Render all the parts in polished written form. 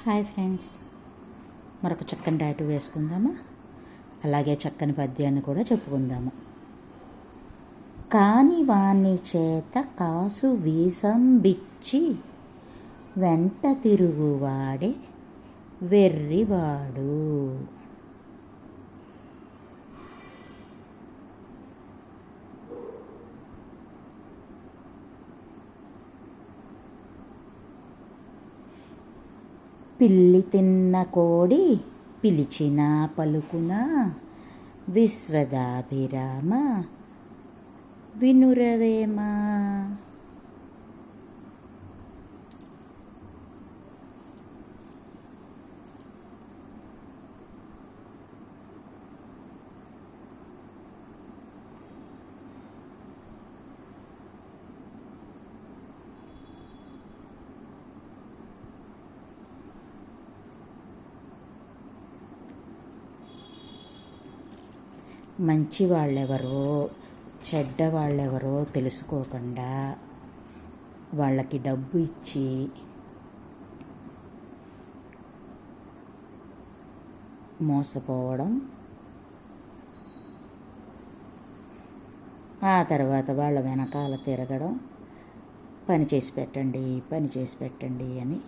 Hi friends, మరొక చక్కని tattoo వేసుకుందామా? అలాగే చక్కని పద్యాన్ని కూడా చెప్పుకుందాము. కాని వాని చేత కాసు వీసంబిచ్చి వెంట తిరుగువాడే వెర్రివాడు. పిల్లి తిన్న కోడి పిలిచిన పలుకున విశ్వదాభిరామ వినురవేమా. మంచి వాళ్ళెవరో చెడ్డవాళ్ళెవరో తెలుసుకోకుండా వాళ్ళకి డబ్బు ఇచ్చి మోసపోవడం, ఆ తర్వాత వాళ్ళ వెనకాల తిరగడం, పని చేసి పెట్టండి అని.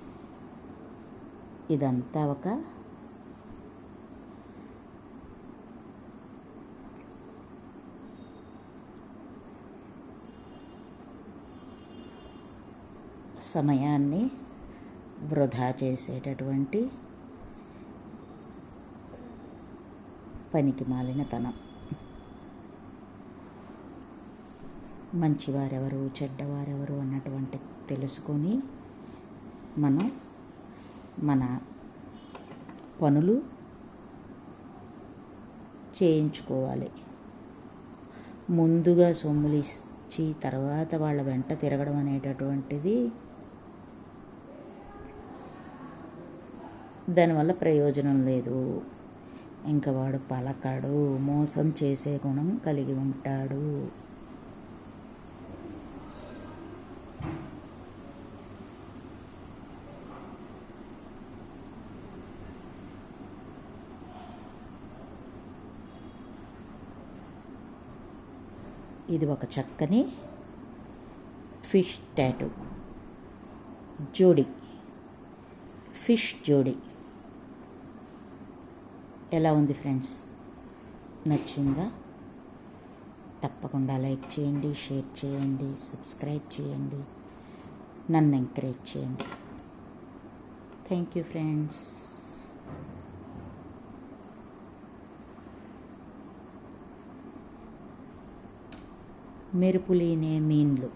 ఇదంతా ఒక సమయాన్ని వృధా చేసేటటువంటి పనికి మాలినతనం. మంచివారెవరు చెడ్డవారెవరు అన్నటువంటి తెలుసుకొని మనం మన పనులు చేయించుకోవాలి. ముందుగా సొమ్ములు ఇచ్చి తర్వాత వాళ్ళ వెంట తిరగడం అనేటటువంటిది దానివల్ల ప్రయోజనం లేదు. ఇంకా వాడు పలకడు, మోసం చేసే గుణం కలిగి ఉంటాడు. ఇది ఒక చక్కని ఫిష్ టాటూ జోడి, ఫిష్ జోడి. ఎలా ఉంది ఫ్రెండ్స్? నచ్చిందా? తప్పకుండా లైక్ చేయండి, షేర్ చేయండి, సబ్స్క్రైబ్ చేయండి, నన్ను ఎంకరేజ్ చేయండి. Thank you friends. మెరుపులీనే మీన్లు.